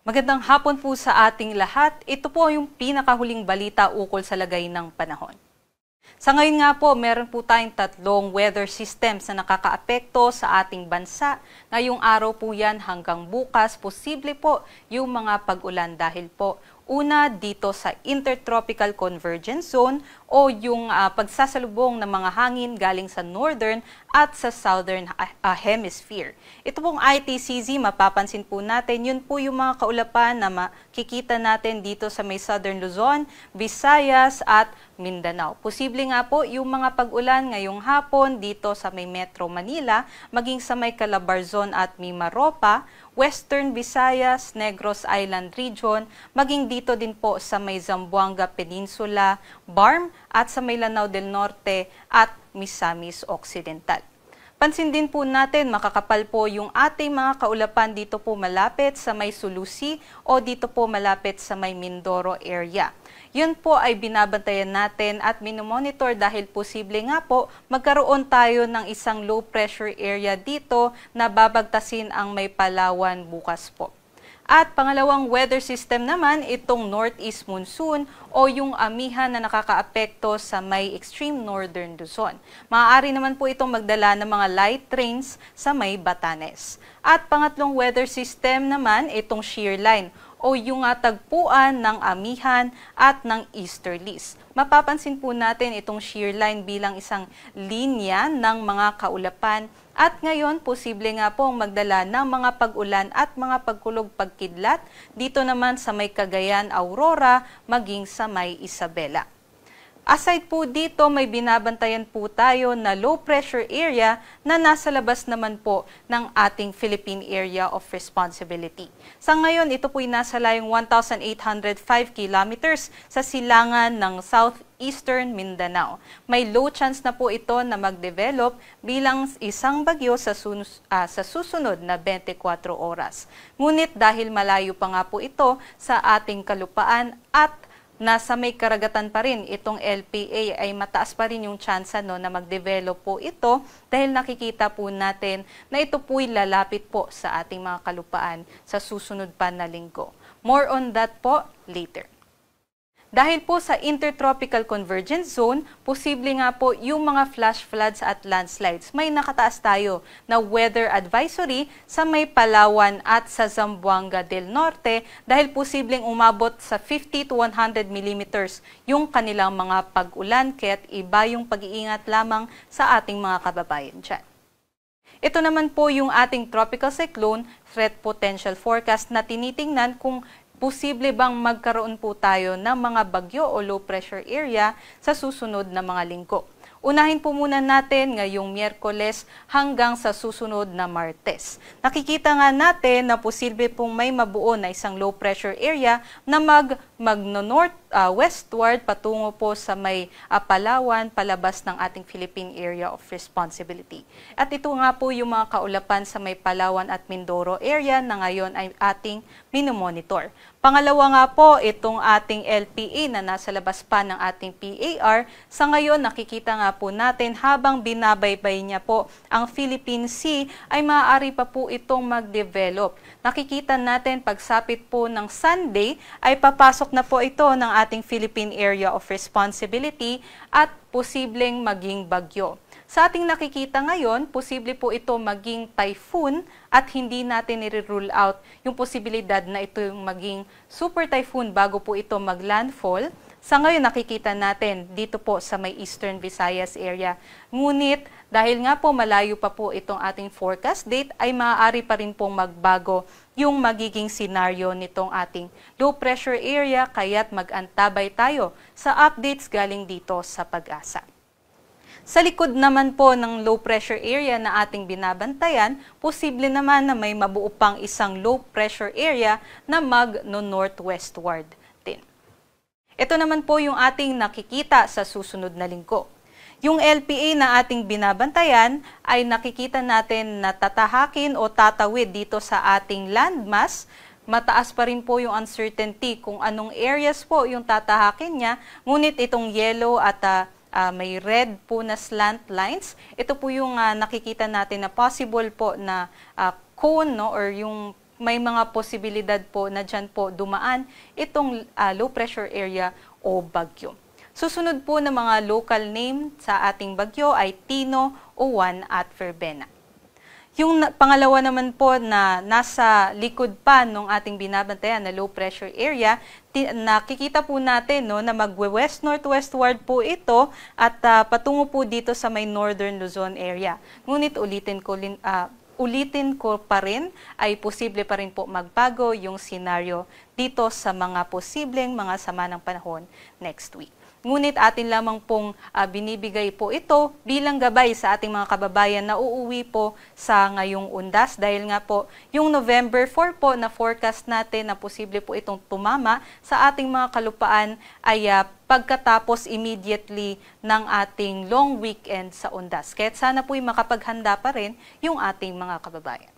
Magandang hapon po sa ating lahat. Ito po yung pinakahuling balita ukol sa lagay ng panahon. Sa ngayon nga po, meron po tayong tatlong weather systems na nakakaapekto sa ating bansa. Ngayong araw po yan hanggang bukas, posible po yung mga pag-ulan dahil po una dito sa Intertropical Convergence Zone o yung pagsasalubong ng mga hangin galing sa northern at sa southern hemisphere. Ito pong ITCZ, mapapansin po natin, yun po yung mga kaulapan na makikita natin dito sa may southern Luzon, Visayas at Mindanao. Posible nga po yung mga pag-ulan ngayong hapon dito sa may Metro Manila, maging sa may Calabarzon at Mimaropa, Western Visayas, Negros Island Region, maging dito din po sa may Zamboanga Peninsula, Barm at sa may Lanao del Norte at Misamis Occidental. Pansin din po natin, makakapal po yung ating mga kaulapan dito po malapit sa may Sulusi o dito po malapit sa may Mindoro area. Yun po ay binabantayan natin at minomonitor dahil posible nga po magkaroon tayo ng isang low pressure area dito na babagtasin ang may Palawan bukas po. At pangalawang weather system naman, itong northeast monsoon o yung amihan na nakakaapekto sa may extreme northern Luzon. Maaari naman po itong magdala ng mga light rains sa may Batanes. At pangatlong weather system naman, itong shear line o yung tagpuan ng amihan at ng easterlies. Mapapansin po natin itong shear line bilang isang linya ng mga kaulapan at ngayon posible nga pong magdala ng mga pag-ulan at mga pagkulog-pagkidlat dito naman sa may Cagayan, Aurora, maging sa may Isabela. Aside po dito, may binabantayan po tayo na low pressure area na nasa labas naman po ng ating Philippine Area of Responsibility. Sa ngayon, ito po'y nasa layong 1,805 kilometers sa silangan ng southeastern Mindanao. May low chance na po ito na mag-develop bilang isang bagyo sa susunod na 24 oras. Ngunit dahil malayo pa nga po ito sa ating kalupaan at nasa may karagatan pa rin itong LPA ay mataas pa rin yung tsansa na mag-develop po ito dahil nakikita po natin na ito po'y lalapit po sa ating mga kalupaan sa susunod pa na linggo. More on that po later. Dahil po sa Intertropical Convergence Zone, posible nga po yung mga flash floods at landslides. May nakataas tayo na weather advisory sa may Palawan at sa Zamboanga del Norte dahil posibleng umabot sa 50 to 100 millimeters yung kanilang mga pag-ulan kaya't iba yung pag-iingat lamang sa ating mga kababayan dyan. Ito naman po yung ating tropical cyclone threat potential forecast na tinitingnan kung posible bang magkaroon po tayo ng mga bagyo o low pressure area sa susunod na mga linggo. Unahin po muna natin ngayong Miyerkules hanggang sa susunod na Martes. Nakikita nga natin na posible pong may mabuo na isang low pressure area na mag-north westward patungo po sa may Palawan, palabas ng ating Philippine Area of Responsibility. At ito nga po yung mga kaulapan sa may Palawan at Mindoro area na ngayon ay ating minomonitor. Pangalawa nga po, itong ating LPA na nasa labas pa ng ating PAR, sa ngayon nakikita nga po natin habang binabaybay niya po ang Philippine Sea ay maaari pa po itong mag-develop. Nakikita natin pagsapit po ng Sunday ay papasok na po ito ng ating Philippine Area of Responsibility at posibleng maging bagyo. Sa ating nakikita ngayon, posible po ito maging typhoon at hindi natin nire-rule out yung posibilidad na ito yung maging super typhoon bago po ito mag-landfall. Sa ngayon nakikita natin dito po sa may Eastern Visayas area. Ngunit dahil nga po malayo pa po itong ating forecast date ay maaari pa rin pong magbago yung magiging senaryo nitong ating low pressure area kaya't mag-antabay tayo sa updates galing dito sa Pag-asa. Sa likod naman po ng low pressure area na ating binabantayan, posible naman na may mabuo pang isang low pressure area na mag-northwestward din. Ito naman po yung ating nakikita sa susunod na linggo. Yung LPA na ating binabantayan ay nakikita natin na tatahakin o tatawid dito sa ating landmass. Mataas pa rin po yung uncertainty kung anong areas po yung tatahakin niya, ngunit itong yellow at may red po na slant lines. Ito po yung nakikita natin na possible po na cone or yung may mga posibilidad po na dyan po dumaan itong low pressure area o bagyo. Susunod po na mga local name sa ating bagyo ay Tino, Uwan at Verbena. Yung pangalawa naman po na nasa likod pa ng ating binabantayan na low pressure area, nakikita po natin na magwe-west-northwestward po ito at patungo po dito sa may northern Luzon area. Ngunit ulitin ko pa rin, ay posible pa rin po magbago yung senaryo dito sa mga posibleng mga sama ng panahon next week. Ngunit atin lamang pong binibigay po ito bilang gabay sa ating mga kababayan na uuwi po sa ngayong undas dahil nga po yung November 4 po na forecast natin na posible po itong tumama sa ating mga kalupaan ay pagkatapos immediately ng ating long weekend sa undas. Kaya sana po'y makapaghanda pa rin yung ating mga kababayan.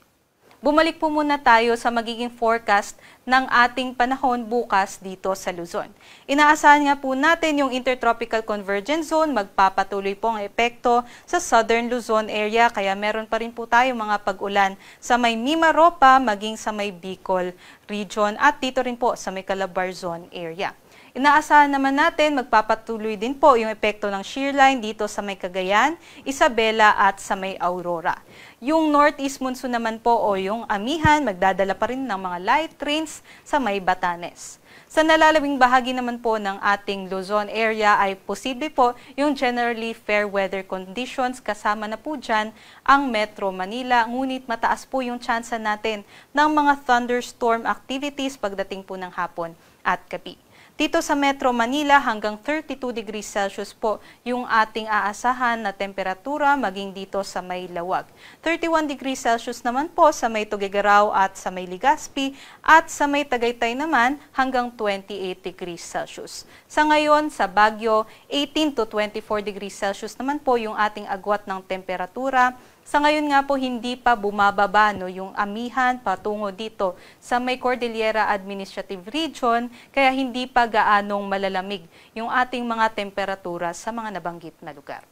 Bumalik po muna tayo sa magiging forecast ng ating panahon bukas dito sa Luzon. Inaasahan nga po natin yung Intertropical Convergence Zone, magpapatuloy po ang epekto sa Southern Luzon area, kaya meron pa rin po tayo mga pag-ulan sa may Mimaropa, maging sa may Bicol region at dito rin po sa may Calabarzon area. Inaasahan naman natin magpapatuloy din po yung epekto ng shear line dito sa may Cagayan, Isabela at sa may Aurora. Yung northeast monsoon naman po o yung Amihan, magdadala pa rin ng mga light rains sa may Batanes. Sa nalalawing bahagi naman po ng ating Luzon area ay posible po yung generally fair weather conditions, kasama na po dyan ang Metro Manila, ngunit mataas po yung tsansa natin ng mga thunderstorm activities pagdating po ng hapon at gabi. Dito sa Metro Manila, hanggang 32 degrees Celsius po yung ating aasahan na temperatura maging dito sa may Lawag. 31 degrees Celsius naman po sa may Tuguegarao at sa may Legazpi at sa may Tagaytay naman hanggang 28 degrees Celsius. Sa ngayon, sa Baguio, 18 to 24 degrees Celsius naman po yung ating agwat ng temperatura. Sa ngayon nga po, hindi pa bumababa yung Amihan patungo dito sa may Cordillera Administrative Region, kaya hindi pa gaanong malalamig yung ating mga temperatura sa mga nabanggit na lugar.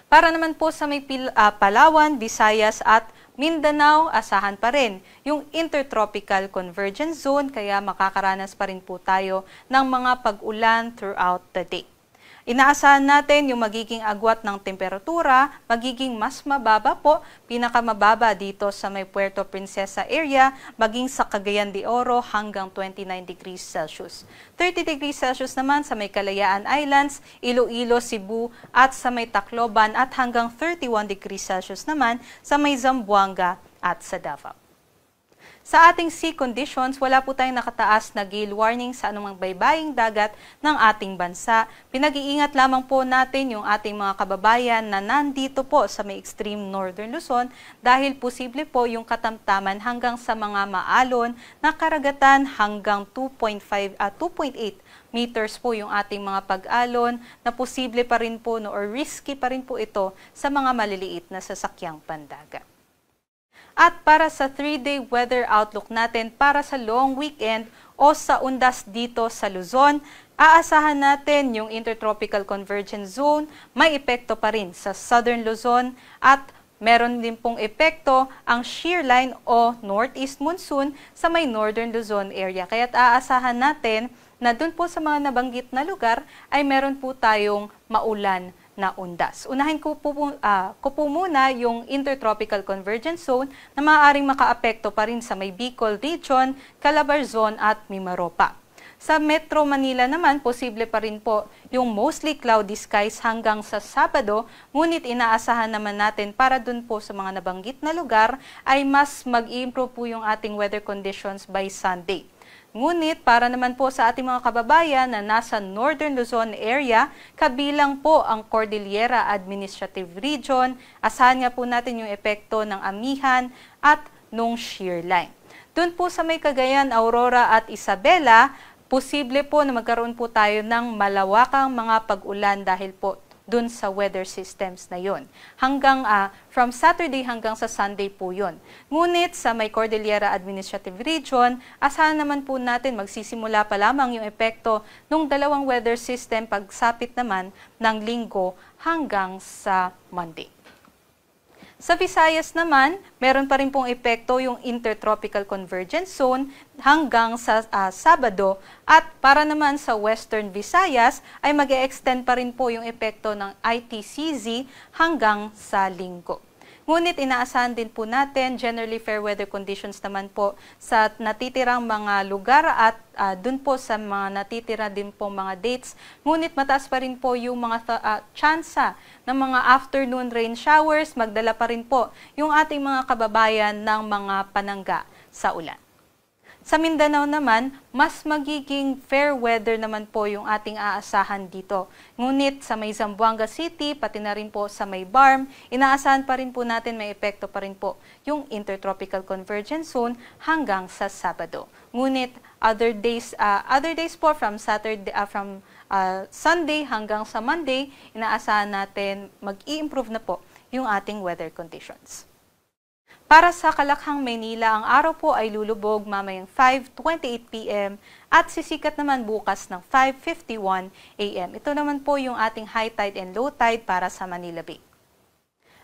Para naman po sa may Palawan, Visayas at Mindanao, asahan pa rin yung Intertropical Convergence Zone, kaya makakaranas pa rin po tayo ng mga pag-ulan throughout the day. Inaasahan natin yung magiging agwat ng temperatura, magiging mas mababa po, pinakamababa dito sa may Puerto Princesa area, maging sa Cagayan de Oro hanggang 29 degrees Celsius. 30 degrees Celsius naman sa may Kalayaan Islands, Iloilo, Cebu at sa may Tacloban at hanggang 31 degrees Celsius naman sa may Zamboanga at sa Davao. Sa ating sea conditions, wala po tayong nakataas na gale warning sa anumang baybaying dagat ng ating bansa. Pinag-iingat lamang po natin yung ating mga kababayan na nandito po sa may extreme northern Luzon dahil posible po yung katamtaman hanggang sa mga maalon na karagatan hanggang 2.8 meters po yung ating mga pag-alon na posible pa rin po or risky pa rin po ito sa mga maliliit na sasakyang pandagat. At para sa 3-day weather outlook natin para sa long weekend o sa undas dito sa Luzon, aasahan natin yung Intertropical Convergence Zone, may epekto pa rin sa Southern Luzon at meron din pong epekto ang shear line o northeast monsoon sa may Northern Luzon area. Kaya't aasahan natin na dun po sa mga nabanggit na lugar ay meron po tayong maulan na undas. Unahin ko po muna yung Intertropical Convergence Zone na maaaring makaapekto pa rin sa may Bicol Region, Calabarzon at Mimaropa. Sa Metro Manila naman, posible pa rin po yung mostly cloudy skies hanggang sa Sabado, ngunit inaasahan naman natin para dun po sa mga nabanggit na lugar ay mas mag-i-improve po yung ating weather conditions by Sunday. Ngunit para naman po sa ating mga kababayan na nasa Northern Luzon area, kabilang po ang Cordillera Administrative Region, asahan nga po natin yung epekto ng Amihan at nung shear line. Doon po sa may Cagayan, Aurora at Isabela, posible po na magkaroon po tayo ng malawakang mga pag-ulan dahil po dun sa weather systems na yon. Hanggang from Saturday hanggang sa Sunday po yon. Ngunit sa may Cordillera Administrative Region, asahan naman po natin magsisimula pa lamang yung epekto ng dalawang weather system pagsapit naman ng Linggo hanggang sa Monday. Sa Visayas naman, meron pa rin pong epekto yung Intertropical Convergence Zone hanggang sa Sabado, at para naman sa Western Visayas ay mag-e-extend pa rin po yung epekto ng ITCZ hanggang sa Linggo. Ngunit inaasahan din po natin generally fair weather conditions naman po sa natitirang mga lugar at dun po sa mga natitira din po mga dates. Ngunit mataas pa rin po yung mga tsansa ng mga afternoon rain showers, magdala pa rin po yung ating mga kababayan ng mga panangga sa ulan. Sa Mindanao naman, mas magiging fair weather naman po yung ating aasahan dito. Ngunit sa may Zamboanga City, pati na rin po sa may BARM, inaasahan pa rin po natin may epekto pa rin po yung Intertropical Convergence Zone hanggang sa Sabado. Ngunit other days po from Sunday hanggang sa Monday, inaasahan natin mag-i-improve na po yung ating weather conditions. Para sa Kalakhang, Maynila, ang araw po ay lulubog mamayang 5:28 p.m. at sisikat naman bukas ng 5:51 a.m. Ito naman po yung ating high tide and low tide para sa Manila Bay.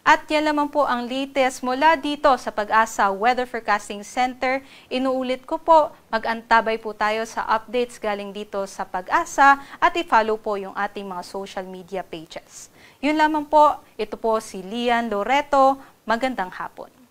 At yan naman po ang latest mula dito sa Pag-asa Weather Forecasting Center. Inuulit ko po, mag-antabay po tayo sa updates galing dito sa Pag-asa at i-follow po yung ating mga social media pages. Yun lamang po, ito po si Lian Loreto. Magandang hapon.